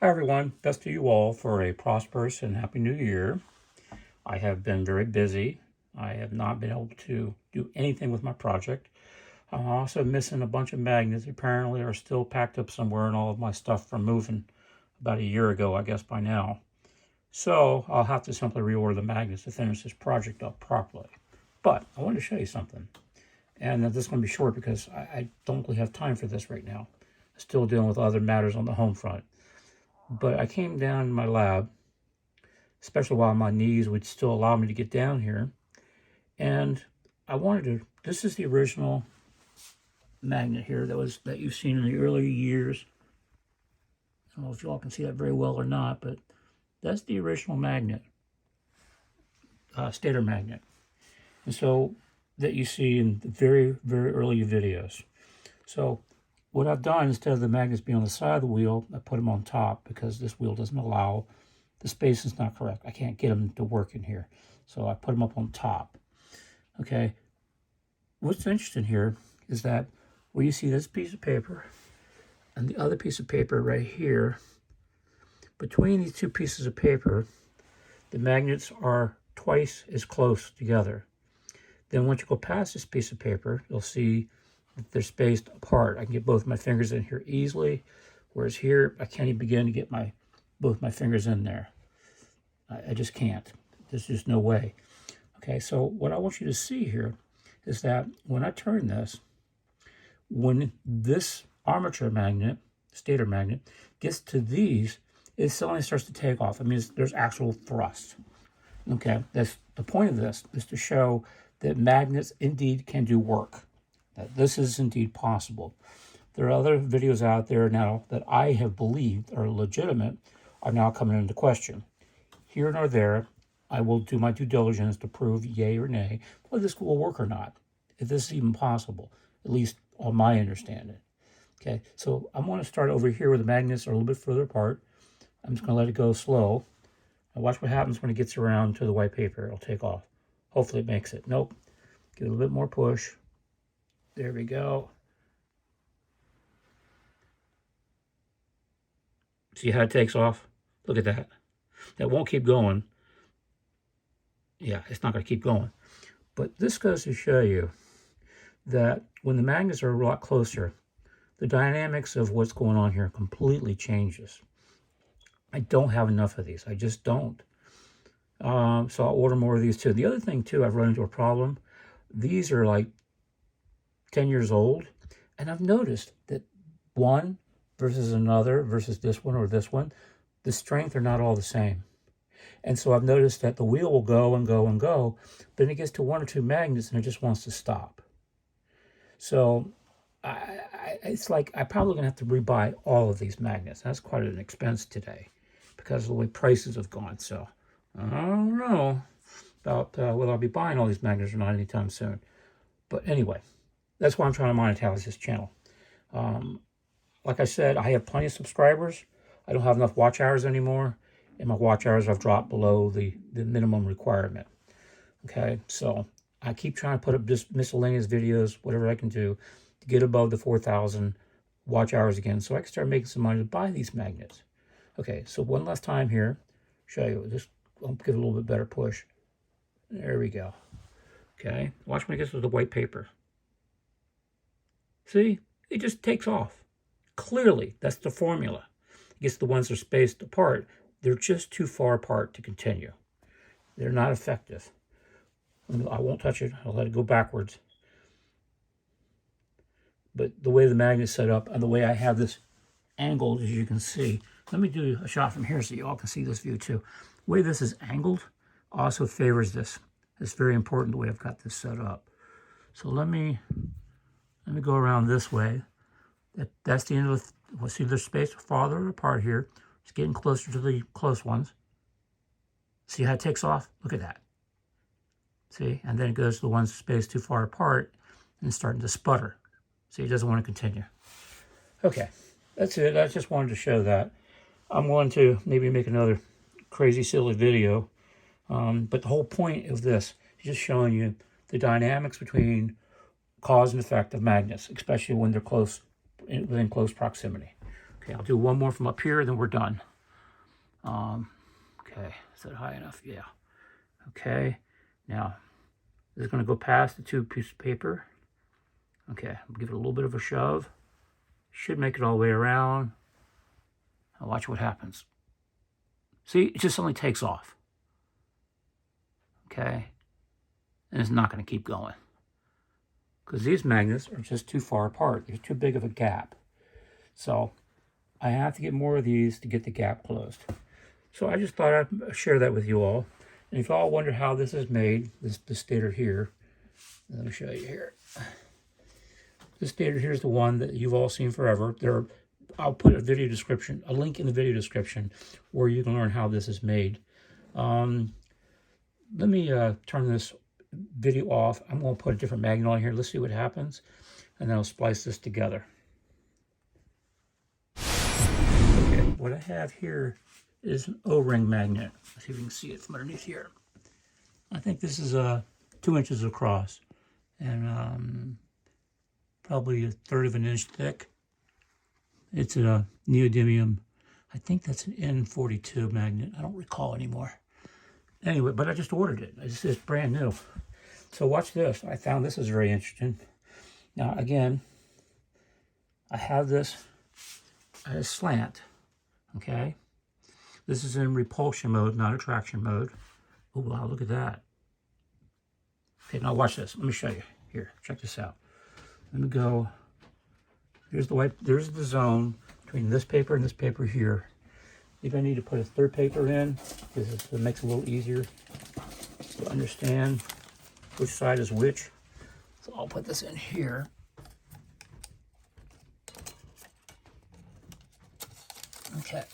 Hi everyone, best to you all for a prosperous and happy new year. I have been very busy. I have not been able to do anything with my project. I'm also missing a bunch of magnets. Apparently are still packed up somewhere in all of my stuff from moving about a year ago, I guess by now. So I'll have to simply reorder the magnets to finish this project up properly. But I wanted to show you something. And this is going to be short because I don't really have time for this right now. I'm still dealing with other matters on the home front. But I came down in my lab, especially while my knees would still allow me to get down here. And I wanted to, this is the original magnet here that you've seen in the earlier years. I don't know if you all can see that very well or not, but that's the original magnet, stator magnet. And so that you see in the very, very early videos. So what I've done, instead of the magnets being on the side of the wheel, I put them on top because this wheel doesn't allow, the space is not correct. I can't get them to work in here. So I put them up on top. Okay. What's interesting here is that where you see this piece of paper and the other piece of paper right here, between these two pieces of paper, the magnets are twice as close together. Then once you go past this piece of paper, you'll see that they're spaced apart. I can get both my fingers in here easily, whereas here I can't even begin to get both my fingers in there. I just can't. There's just no way. Okay, so what I want you to see here is that when I turn this, when this armature magnet, stator magnet, gets to these, it suddenly starts to take off. I mean, there's actual thrust. Okay, that's the point of this, is to show that magnets indeed can do work. That this is indeed possible. There are other videos out there now that I have believed are legitimate are now coming into question. Here nor there, I will do my due diligence to prove yay or nay whether this will work or not, if this is even possible, at least on my understanding. Okay, so I'm going to start over here where the magnets are a little bit further apart. I'm just going to let it go slow. And watch what happens when it gets around to the white paper. It'll take off. Hopefully it makes it. Nope. Give it a little bit more push. There we go. See how it takes off? Look at that. That won't keep going. Yeah, it's not going to keep going. But this goes to show you that when the magnets are a lot closer, the dynamics of what's going on here completely changes. I don't have enough of these. I just don't. So I'll order more of these too. The other thing too, I've run into a problem. These are like 10 years old, and I've noticed that one versus another versus this one or this one, the strength are not all the same. And so I've noticed that the wheel will go and go and go, but then it gets to one or two magnets and it just wants to stop. So it's like I'm probably going to have to rebuy all of these magnets. That's quite an expense today because of the way prices have gone. So I don't know about whether I'll be buying all these magnets or not anytime soon. But anyway, that's why I'm trying to monetize this channel. Like I said, I have plenty of subscribers. I don't have enough watch hours anymore. And my watch hours have dropped below the minimum requirement. Okay, so I keep trying to put up just miscellaneous videos, whatever I can do, to get above the 4,000 watch hours again so I can start making some money to buy these magnets. Okay, so one last time here, show you. Just I'll give it a little bit better push. There we go. Okay, watch when it gets to the white paper. See, it just takes off. Clearly, that's the formula. It gets the ones that are spaced apart. They're just too far apart to continue. They're not effective. I won't touch it. I'll let it go backwards. But the way the magnet's set up and the way I have this angled, as you can see. Let me do a shot from here so you all can see this view too. The way this is angled also favors this. It's very important the way I've got this set up. So let me go around this way. That's the end of the, we'll see they're spaced farther apart here. It's getting closer to the close ones. See how it takes off? Look at that. See? And then it goes to the ones spaced too far apart and it's starting to sputter. See, it doesn't want to continue. Okay, that's it. I just wanted to show that. I'm going to maybe make another crazy, silly video. But the whole point of this is just showing you the dynamics between cause and effect of magnets, especially when they're close, within close proximity. Okay, I'll do one more from up here, then we're done. Okay, is that high enough? Yeah. Okay, now this is going to go past the tube piece of paper. Okay, I'll give it a little bit of a shove. Should make it all the way around. Now watch what happens. See, it just suddenly takes off. Okay, and it's not going to keep going because these magnets are just too far apart. There's too big of a gap. So I have to get more of these to get the gap closed. So I just thought I'd share that with you all. And if you all wonder how this is made, this stator here, let me show you here. This stator here is the one that you've all seen forever. I'll put a link in the video description where you can learn how this is made. Let me turn this video off. I'm going to put a different magnet on here. Let's see what happens. And then I'll splice this together. Okay, what I have here is an O-ring magnet. Let's see if you can see it from underneath here. I think this is 2 inches across and probably 1/3 of an inch thick. It's a neodymium. I think that's an N42 magnet. I don't recall anymore. Anyway, but I just ordered it. It's brand new. So watch this. I found this is very interesting. Now again, I have this at a slant. Okay. This is in repulsion mode, not attraction mode. Oh, wow, look at that. Okay, now watch this. Let me show you. Here, check this out. Let me go. Here's the white. There's the zone between this paper and this paper here. If I need to put a third paper in, because it makes it a little easier to understand which side is which. So I'll put this in here. Okay.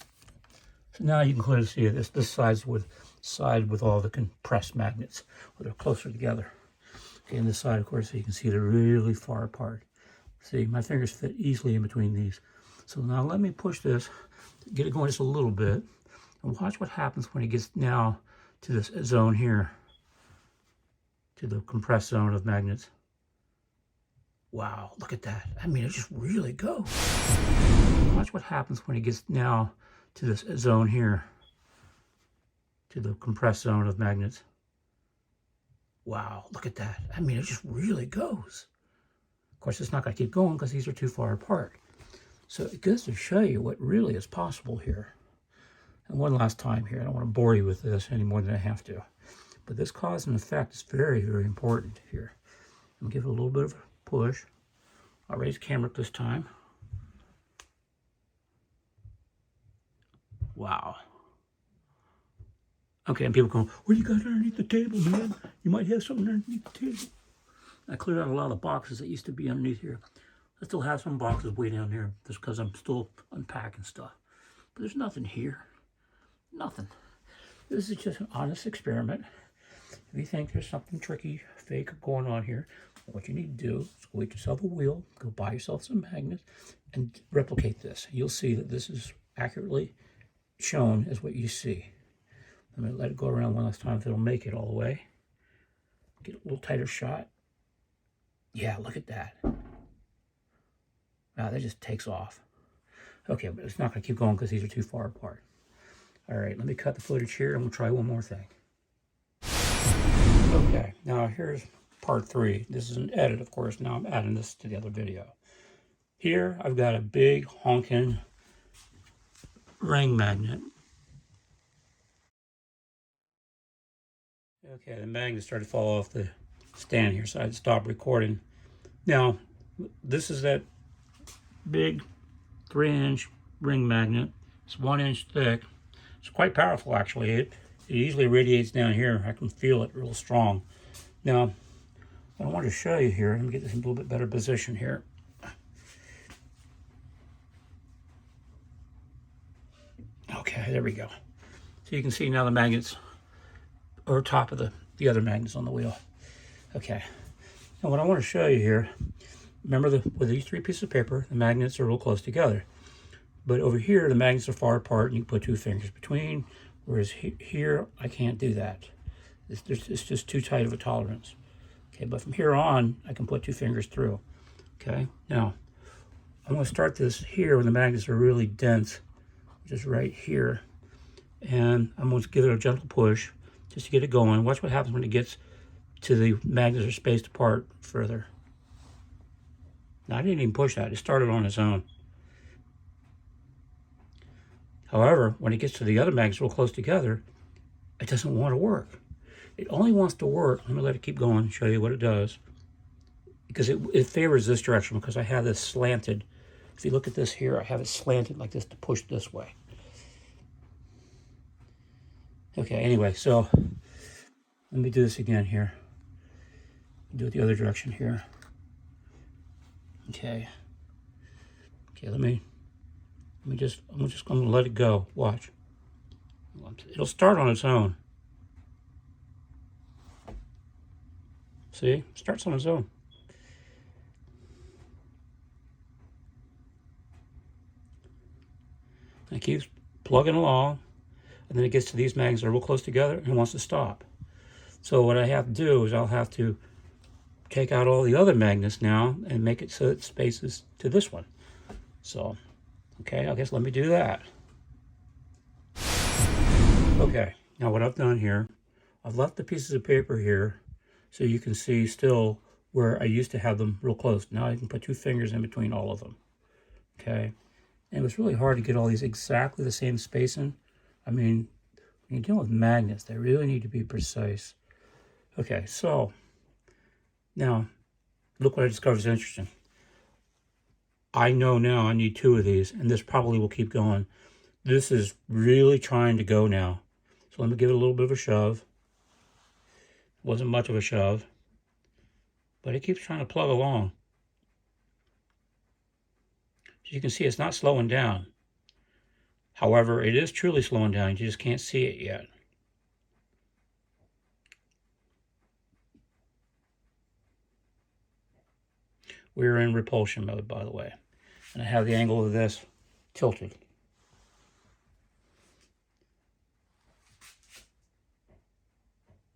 So now you can clearly see this. This side with all the compressed magnets, where they're closer together. Okay, and this side, of course, you can see they're really far apart. See, my fingers fit easily in between these. So now let me push this, get it going just a little bit, and watch what happens when it gets now to this zone here, to the compressed zone of magnets. Wow, look at that. I mean, it just really goes. Watch what happens when it gets now to this zone here, to the compressed zone of magnets. Wow, look at that. I mean, it just really goes. Of course, it's not going to keep going because these are too far apart. So it goes to show you what really is possible here. And one last time here, I don't want to bore you with this any more than I have to. But this cause and effect is very, very important here. I'm going to give it a little bit of a push. I'll raise the camera up this time. Wow. Okay, and people go, what do you got underneath the table, man? You might have something underneath the table. I cleared out a lot of the boxes that used to be underneath here. I still have some boxes way down here just because I'm still unpacking stuff. But there's nothing here. Nothing. This is just an honest experiment. If you think there's something tricky, fake going on here, what you need to do is go get yourself a wheel, go buy yourself some magnets, and replicate this. You'll see that this is accurately shown as what you see. I'm going to let it go around one last time if it'll make it all the way. Get a little tighter shot. Yeah, look at that. Wow, that just takes off. Okay, but it's not going to keep going because these are too far apart. All right, let me cut the footage here and we'll try one more thing. Okay, now here's part 3. This is an edit, of course. Now I'm adding this to the other video. Here, I've got a big honking ring magnet. Okay, the magnet started to fall off the stand here, so I had to stop recording. Now, this is that big 3-inch ring magnet. It's 1 inch thick. It's quite powerful, actually. It easily radiates down here. I can feel it real strong. Now, what I want to show you here, let me get this in a little bit better position here. Okay, there we go. So you can see now the magnets over top of the other magnets on the wheel. Okay. Now what I want to show you here, remember with these 3 pieces of paper, the magnets are real close together. But over here, the magnets are far apart and you can put 2 fingers between, whereas here, I can't do that. It's just too tight of a tolerance. Okay, but from here on, I can put 2 fingers through. Okay, now, I'm going to start this here when the magnets are really dense, which is right here. And I'm going to give it a gentle push just to get it going. Watch what happens when it gets to the magnets are spaced apart further. Now, I didn't even push that. It started on its own. However, when it gets to the other magnets real close together, it doesn't want to work. It only wants to work. Let me let it keep going and show you what it does. Because it favors this direction because I have this slanted. If you look at this here, I have it slanted like this to push this way. Okay, anyway, so let me do this again here. Do it the other direction here. Okay. Okay, I'm just going to let it go. Watch. It'll start on its own. See? It starts on its own. And it keeps plugging along, and then it gets to these magnets that are real close together and it wants to stop. So what I have to do is I'll have to take out all the other magnets now and make it so it spaces to this one. So, okay, I guess let me do that. Okay, now what I've done here, I've left the pieces of paper here so you can see still where I used to have them real close. Now I can put 2 fingers in between all of them. Okay, and it was really hard to get all these exactly the same spacing. I mean, when you're dealing with magnets, they really need to be precise. Okay, so now look what I discovered is interesting. I know now I need 2 of these, and this probably will keep going. This is really trying to go now. So let me give it a little bit of a shove. Wasn't much of a shove, but it keeps trying to plug along. As you can see, it's not slowing down. However, it is truly slowing down. You just can't see it yet. We're in repulsion mode, by the way. And I have the angle of this tilted.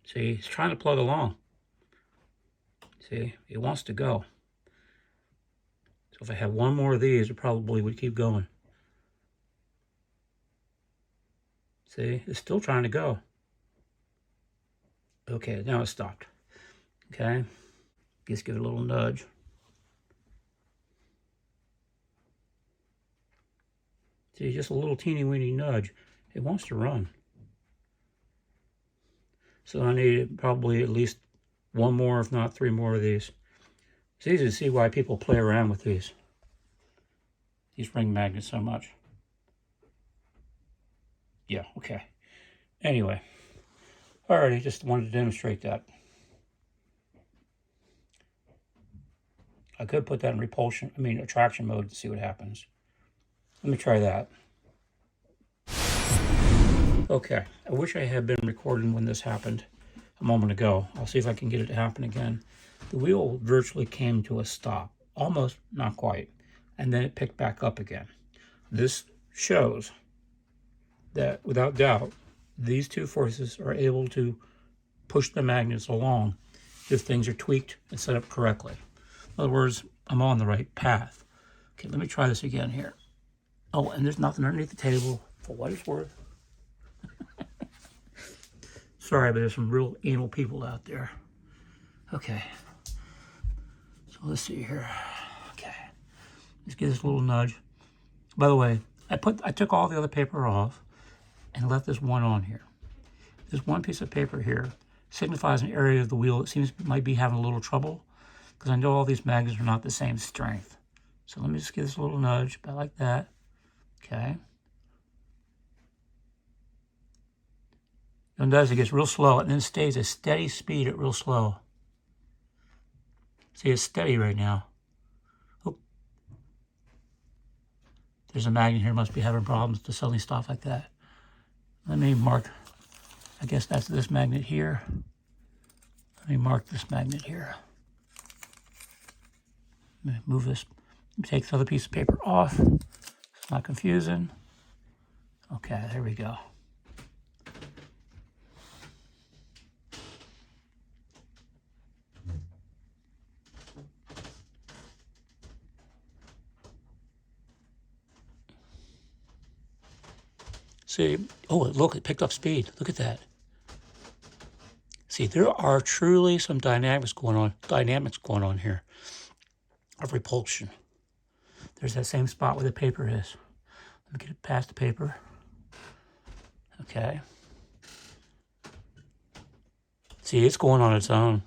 See, it's trying to plug along. See, it wants to go. So if I have one more of these, it probably would keep going. See, it's still trying to go. Okay, now it stopped. Okay, just give it a little nudge. See, just a little teeny weeny nudge. It wants to run. So I need probably at least 1 more, if not 3 more of these. It's easy to see why people play around with these ring magnets so much. Yeah, okay. Anyway, alrighty, just wanted to demonstrate that. I could put that in attraction mode to see what happens. Let me try that. Okay, I wish I had been recording when this happened a moment ago. I'll see if I can get it to happen again. The wheel virtually came to a stop. Almost, not quite. And then it picked back up again. This shows that, without doubt, these 2 forces are able to push the magnets along if things are tweaked and set up correctly. In other words, I'm on the right path. Okay, let me try this again here. Oh, and there's nothing underneath the table, for what it's worth. Sorry, but there's some real anal people out there. Okay. So let's see here. Okay. Let's give this a little nudge. By the way, I took all the other paper off and left this one on here. This one piece of paper here signifies an area of the wheel that might be having a little trouble, because I know all these magnets are not the same strength. So let me just give this a little nudge, about like that. Okay. You'll notice it gets real slow and then stays a steady speed at real slow. See, it's steady right now. Oop. There's a magnet here, must be having problems to suddenly stop like that. Let me mark, I guess that's this magnet here. Let me mark this magnet here. Let me move this, take this other piece of paper off. It's not confusing. Okay, there we go. See, oh, look, it picked up speed. Look at that. See, there are truly some dynamics going on here of repulsion. There's that same spot where the paper is. Let me get it past the paper. Okay. See, it's going on its own.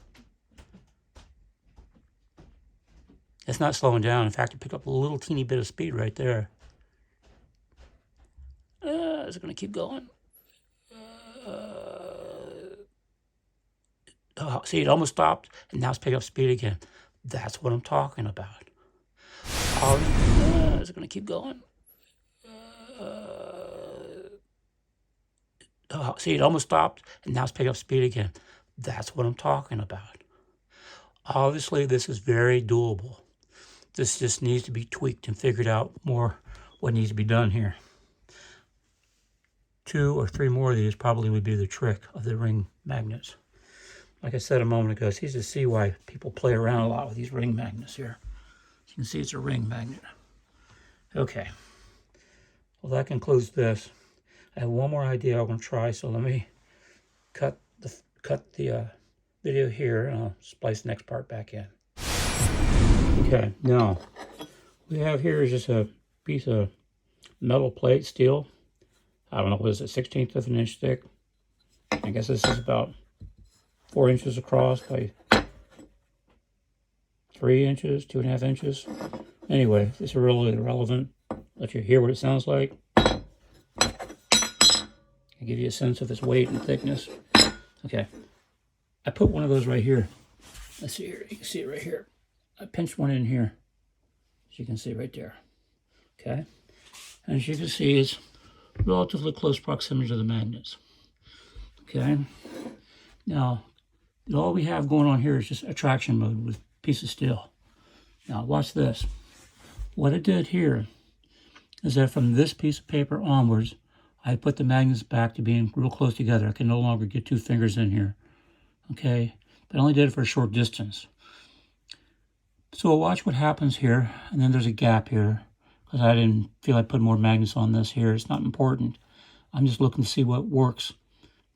It's not slowing down. In fact, it picked up a little teeny bit of speed right there. Is it going to keep going? Oh, see, it almost stopped, and now it's picking up speed again. That's what I'm talking about. Is it going to keep going? Oh, see, it almost stopped, and now it's picking up speed again. That's what I'm talking about. Obviously, this is very doable. This just needs to be tweaked and figured out more what needs to be done here. 2 or 3 more of these probably would be the trick of the ring magnets. Like I said a moment ago, it's easy to see why people play around a lot with these ring magnets here. You can see it's a ring magnet. Okay. Well, that concludes this. I have one more idea I'm going to try, so let me cut the video here, and I'll splice the next part back in. Okay, now, we have here is just a piece of metal plate, steel. I don't know, what is it, 1/16 of an inch thick? I guess this is about 4 inches across by 3 inches, 2.5 inches. Anyway, this is really irrelevant. Let you hear what it sounds like. I'll give you a sense of its weight and thickness. Okay, I put one of those right here. Let's see here, you can see it right here. I pinched one in here, as you can see right there. Okay, and as you can see, it's relatively close proximity to the magnets. Okay, now all we have going on here is just attraction mode with a piece of steel. Now watch this. What it did here is that from this piece of paper onwards, I put the magnets back to being real close together. I can no longer get 2 fingers in here. Okay, but I only did it for a short distance. So watch what happens here, and then there's a gap here because I didn't feel like putting more magnets on this here. It's not important. I'm just looking to see what works,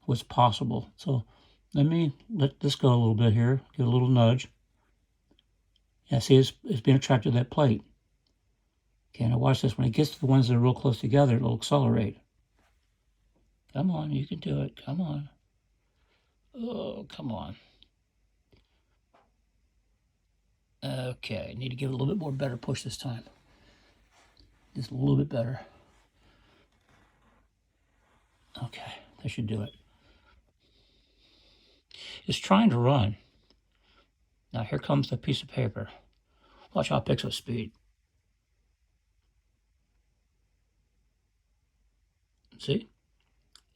what's possible. So let me let this go a little bit here, give it a little nudge. Yeah, see, it's being attracted to that plate. Okay, now watch this. When it gets to the ones that are real close together, it'll accelerate. Come on, you can do it. Come on. Oh, come on. Okay, need to give it a little bit more better push this time. Just a little bit better. Okay, that should do it. It's trying to run. Now here comes the piece of paper. Watch how it picks up speed. See?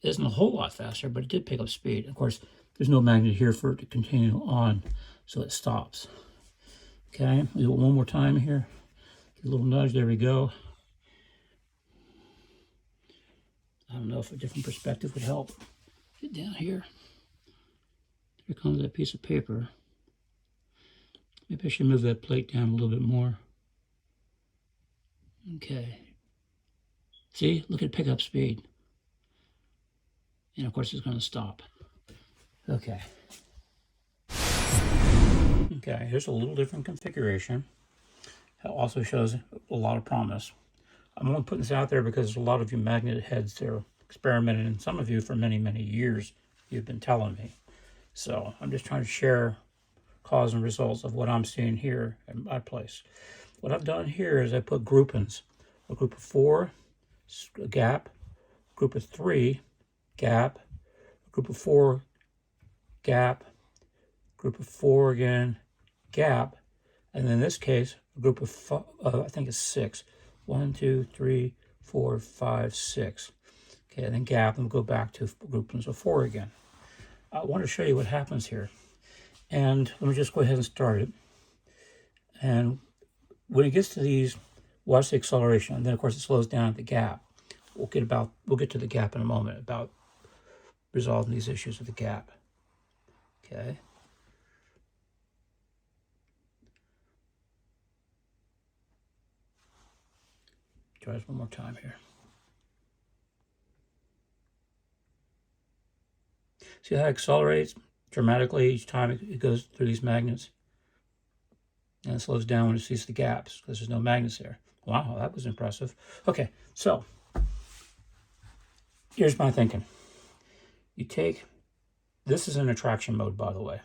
It isn't a whole lot faster, but it did pick up speed. Of course, there's no magnet here for it to continue on, so it stops. Okay, we do it one more time here. Get a little nudge, there we go. I don't know if a different perspective would help. Get down here. Here comes that piece of paper. Maybe I should move that plate down a little bit more. Okay. See, look at pickup speed. And of course it's going to stop. Okay. Okay, here's a little different configuration. It also shows a lot of promise. I'm only putting this out there because there's a lot of you magnet heads that are experimenting, and some of you for many, many years you've been telling me. So I'm just trying to share cause and results of what I'm seeing here at my place. What I've done here is I put groupings. A group of 4, a gap, a group of 3, gap, a group of 4, gap, group of 4 again, gap, and in this case, a group of I think it's 6. 1, 2, 3, 4, 5, 6. Okay, and then gap, and we'll go back to groupings of 4 again. I want to show you what happens here. And let me just go ahead and start it. And when it gets to these, watch the acceleration. And then, of course, it slows down at the gap. We'll get to the gap in a moment, about resolving these issues with the gap. Okay. Try this one more time here. See how it accelerates dramatically each time it goes through these magnets? And it slows down when it sees the gaps because there's no magnets there. Wow, that was impressive. Okay, so here's my thinking. You take, this is in attraction mode, by the way.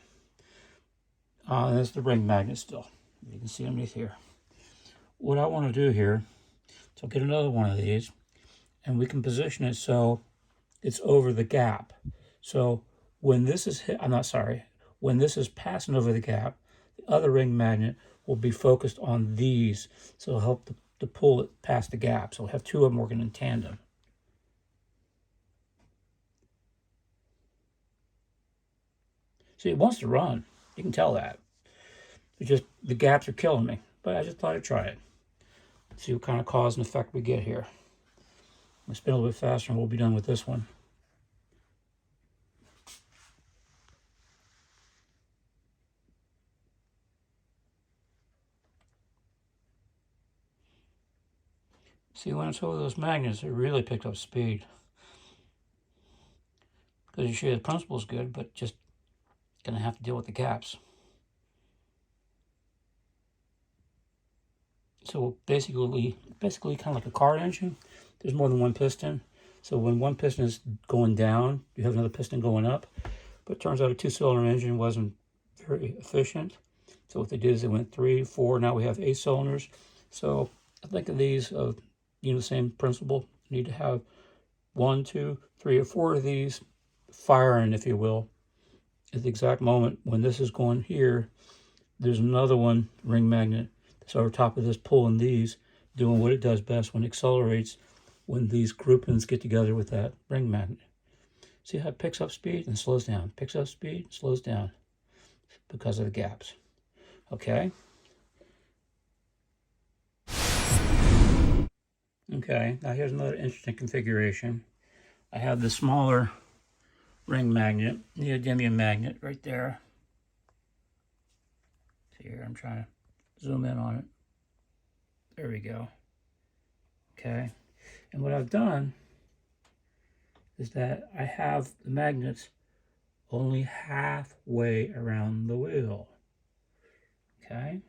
There's the ring magnet still. You can see underneath here. What I want to do here, so I'll get another one of these, and we can position it so it's over the gap. So when this is hit, when this is passing over the gap, the other ring magnet will be focused on these, so it'll help to pull it past the gap. So we'll have two of them working in tandem. See, it wants to run. You can tell that. It's just the gaps are killing me. But I just thought I'd try it. See what kind of cause and effect we get here. We'll spin a little bit faster and we'll be done with this one. See, when it's over those magnets, it really picked up speed. Because you see the principle is good, but just going to have to deal with the gaps. So basically kind of like a car engine, there's more than one piston. So when one piston is going down, you have another piston going up. But it turns out a two-cylinder engine wasn't very efficient. So what they did is they went 3, 4, now we have 8 cylinders. So I think of these, the same principle. You need to have 1, 2, 3, or 4 of these firing, if you will, at the exact moment when this is going here. There's another one, ring magnet, that's over top of this, pulling these, doing what it does best when it accelerates, when these groupings get together with that ring magnet. See how it picks up speed and slows down, picks up speed, slows down because of the gaps. Okay. Okay, now here's another interesting configuration. I have the smaller ring magnet, neodymium magnet right there. See here, I'm trying to zoom in on it. There we go. Okay, and what I've done is that I have the magnets only halfway around the wheel. Okay,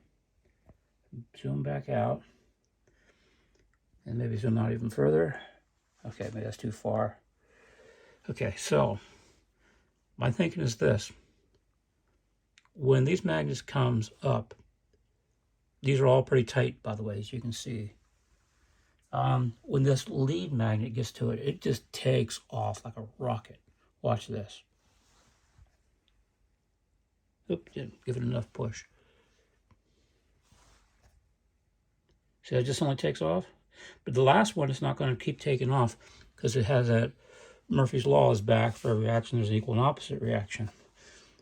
zoom back out. And maybe zoom out even further. Okay, maybe that's too far. Okay, so my thinking is this. When these magnets comes up, these are all pretty tight, by the way, as you can see. When this lead magnet gets to it, it just takes off like a rocket. Watch this. Oop, didn't give it enough push. See, it just only takes off. But the last one is not going to keep taking off because it has that Murphy's Law is back. For every reaction, there's an equal and opposite reaction.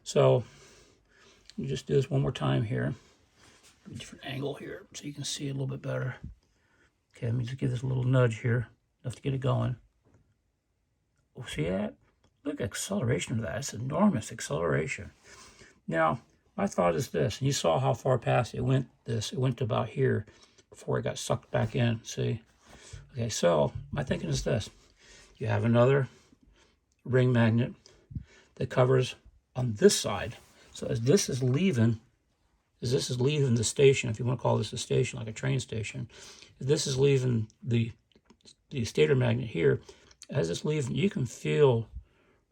So let me just do this one more time here. A different angle here so you can see it a little bit better. Okay, let me just give this a little nudge here, enough to get it going. Oh, see that? Look at the acceleration of that. It's enormous acceleration. Now, my thought is this, and you saw how far past it went it went to about here before it got sucked back in, see? Okay, so my thinking is this. You have another ring magnet that covers on this side. So as this is leaving the station, if you want to call this a station, like a train station, if this is leaving the stator magnet here, as it's leaving, you can feel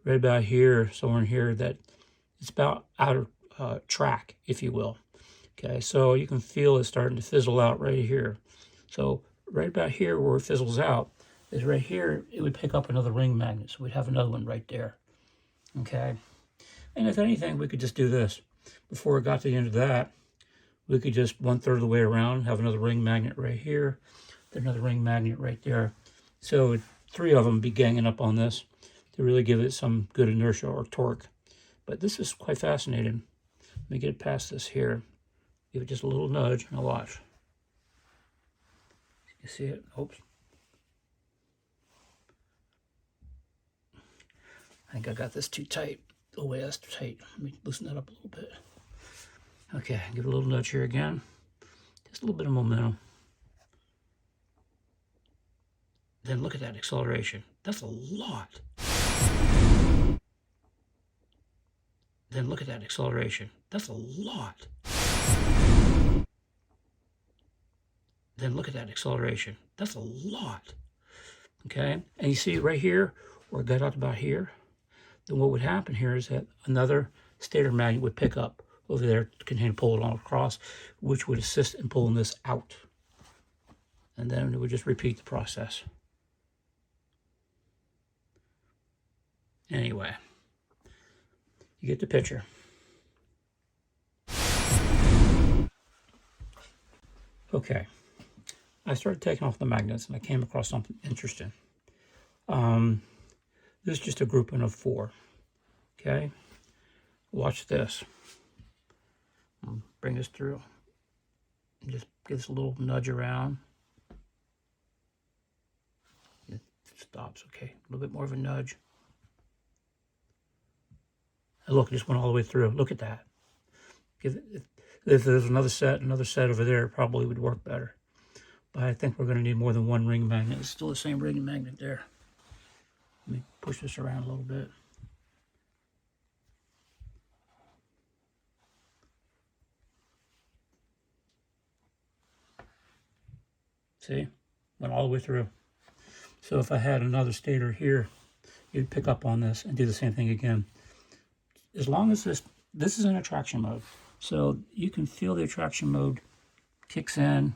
right about here, somewhere in here, that it's about out of track, if you will. Okay, so you can feel it starting to fizzle out right here. So right about here where it fizzles out is right here, it would pick up another ring magnet. So we'd have another one right there. Okay, and if anything, we could just do this. Before it got to the end of that, we could just 1/3 of the way around, have another ring magnet right here, then another ring magnet right there. So 3 of them be ganging up on this to really give it some good inertia or torque. But this is quite fascinating. Let me get it past this here. Give it just a little nudge and I'll watch. You see it? Oops. I think I got this too tight. Oh wait, that's too tight. Let me loosen that up a little bit. Okay, give it a little nudge here again. Just a little bit of momentum. Then look at that acceleration. That's a lot. Then look at that acceleration. That's a lot. Then look at that acceleration. That's a lot. Okay, and you see right here, where it got out about here, then what would happen here is that another stator magnet would pick up over there to continue to pull it on across, which would assist in pulling this out. And then it would just repeat the process. Anyway, you get the picture. Okay, I started taking off the magnets and I came across something interesting. This is just a grouping of 4. Okay, watch this. I'll bring this through. Just give this a little nudge around. It stops, okay. A little bit more of a nudge. And look, it just went all the way through. Look at that. If there's another set over there, it probably would work better. But I think we're going to need more than one ring magnet. It's still the same ring magnet there. Let me push this around a little bit. See? Went all the way through. So if I had another stator here, you'd pick up on this and do the same thing again. As long as this is in attraction mode. So you can feel the attraction mode kicks in.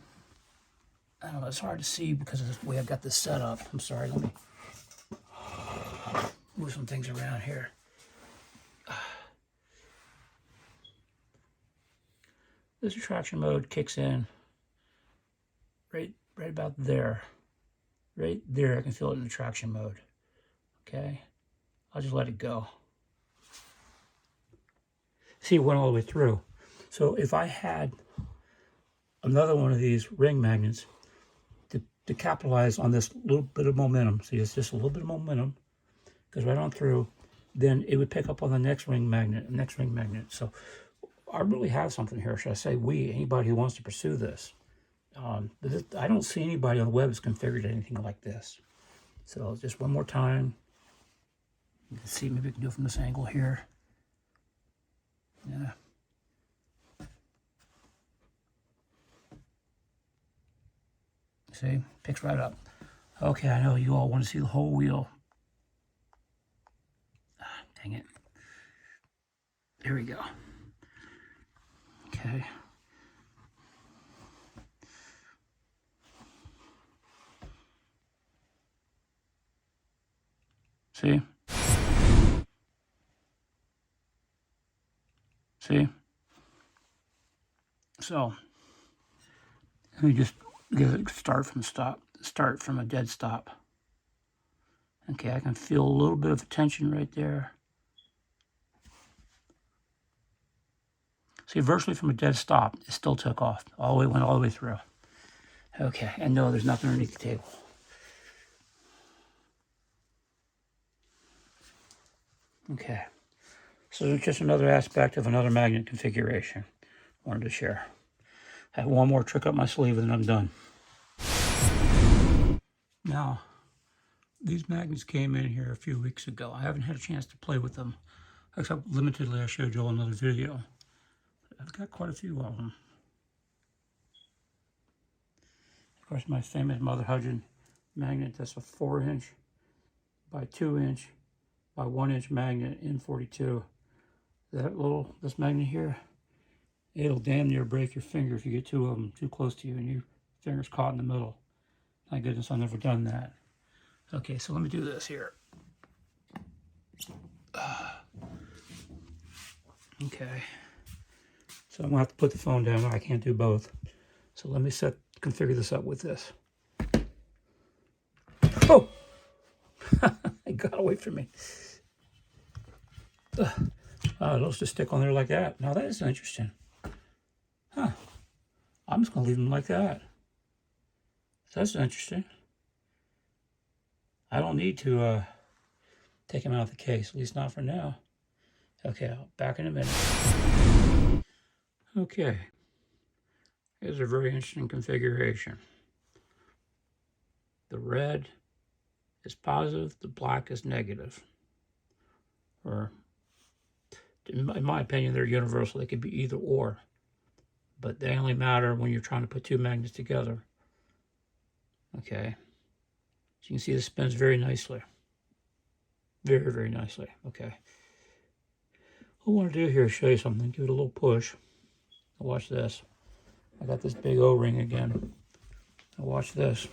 I don't know, it's hard to see because of the way I've got this set up. I'm sorry, let me move some things around here. This attraction mode kicks in right about there. Right there, I can feel it in attraction mode. Okay, I'll just let it go. See, it went all the way through. So if I had another one of these ring magnets to capitalize on this little bit of momentum, see, it's just a little bit of momentum, goes right on through, then it would pick up on the next ring magnet, So I really have something here. Should I say we, anybody who wants to pursue this. I don't see anybody on the web that's configured anything like this. So just one more time. You can see, maybe we can do it from this angle here. Yeah. See, picks right up. Okay, I know you all want to see the whole wheel. Dang it. Here we go. Okay. See? See? So, let me just give it a start from a dead stop. Okay, I can feel a little bit of tension right there. See, virtually from a dead stop, it still took off. Went all the way through. Okay, and no, there's nothing underneath the table. Okay, so it's just another aspect of another magnet configuration I wanted to share. I have one more trick up my sleeve and then I'm done. Now, these magnets came in here a few weeks ago. I haven't had a chance to play with them, except limitedly I showed you all another video. I've got quite a few of them. Of course, my famous Mother Hudson magnet, that's a 4-inch by 2-inch by 1-inch magnet in 42. This magnet here, it'll damn near break your finger if you get 2 of them too close to you and your finger's caught in the middle. Thank goodness I've never done that. Okay, so let me do this here. Okay. So I'm going to have to put the phone down. I can't do both. So let me configure this up with this. Oh! It got away from me. Those just stick on there like that. Now that is interesting. Huh. I'm just going to leave them like that. That's interesting. I don't need to take them out of the case, at least not for now. Okay, I'll back in a minute. Okay. Here's a very interesting configuration. The red is positive, the black is negative. Or in my opinion, they're universal. They could be either or, but they only matter when you're trying to put two magnets together. Okay, so you can see this spins very nicely. Very, very nicely. Okay. What I want to do here is show you something. Give it a little push. Now watch this. I got this big O-ring again. Now watch this.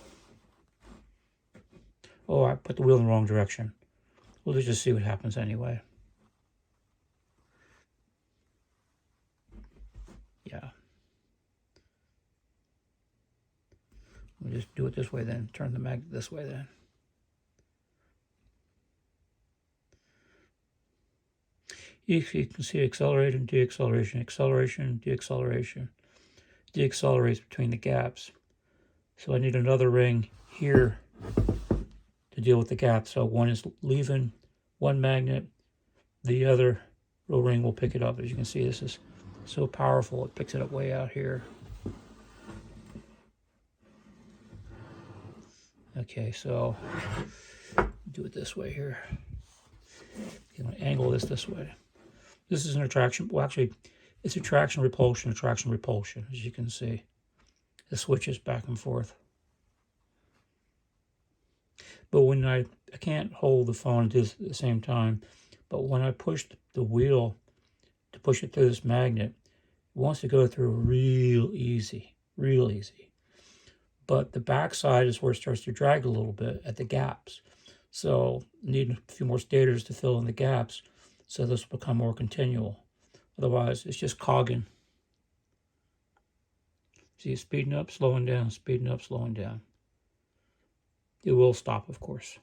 Oh, I put the wheel in the wrong direction. We'll just see what happens anyway. Yeah. We'll just do it this way then. Turn the magnet this way then. You can see acceleration, deacceleration, acceleration, deacceleration. Deaccelerates between the gaps. So I need another ring here to deal with the gap. So one is leaving one magnet, the other little ring will pick it up. As you can see, this is so powerful, it picks it up way out here. Okay, so do it this way here. I'm going to angle this way. This is an attraction. Well, actually, it's attraction, repulsion, as you can see. It switches back and forth. But when I can't hold the phone and do this at the same time, but when I push the wheel to push it through this magnet, it wants to go through real easy. But the back side is where it starts to drag a little bit at the gaps. So need a few more stators to fill in the gaps so this will become more continual. Otherwise, it's just cogging. See, speeding up, slowing down, speeding up, slowing down. It will stop, of course.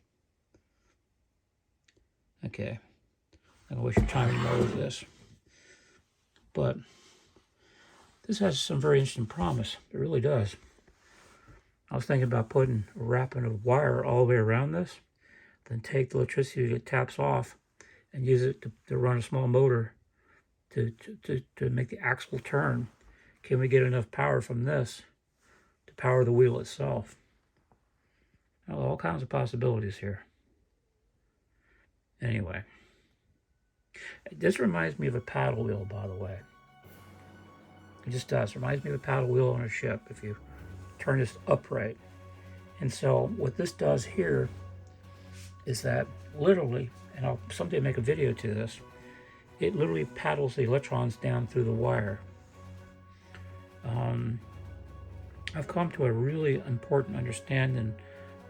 Okay. I don't waste your time anymore with this. But this has some very interesting promise. It really does. I was thinking about wrapping a wire all the way around this, then take the electricity that taps off and use it to run a small motor to make the axle turn. Can we get enough power from this to power the wheel itself? Well, all kinds of possibilities here. Anyway, this reminds me of a paddle wheel, by the way. It just does. It reminds me of a paddle wheel on a ship if you turn this upright. And so what this does here is that literally, and I'll someday make a video to this, it literally paddles the electrons down through the wire. I've come to a really important understanding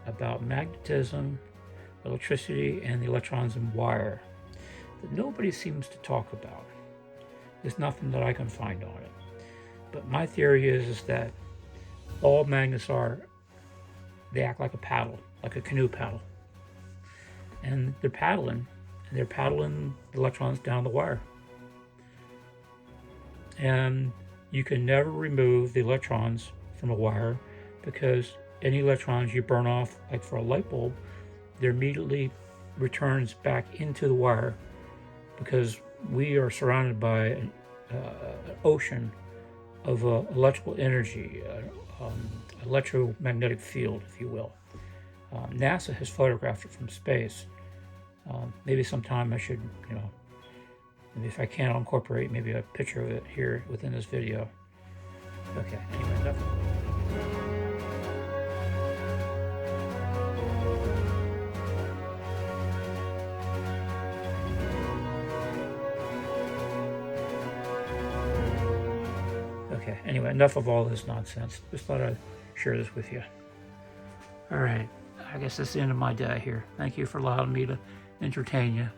about magnetism, electricity, and the electrons in wire that nobody seems to talk about. There's nothing that I can find on it. But my theory is that all magnets they act like a paddle, like a canoe paddle. And they're paddling the electrons down the wire. And you can never remove the electrons from a wire because any electrons you burn off, like for a light bulb, they're immediately returns back into the wire because we are surrounded by an ocean of electrical energy, electromagnetic field, if you will. NASA has photographed it from space. Maybe sometime I should, maybe if I can, I'll incorporate maybe a picture of it here within this video. Okay, anyway, enough. Okay, anyway, enough of all this nonsense. Just thought I'd share this with you. All right, I guess that's the end of my day here. Thank you for allowing me to entertain you.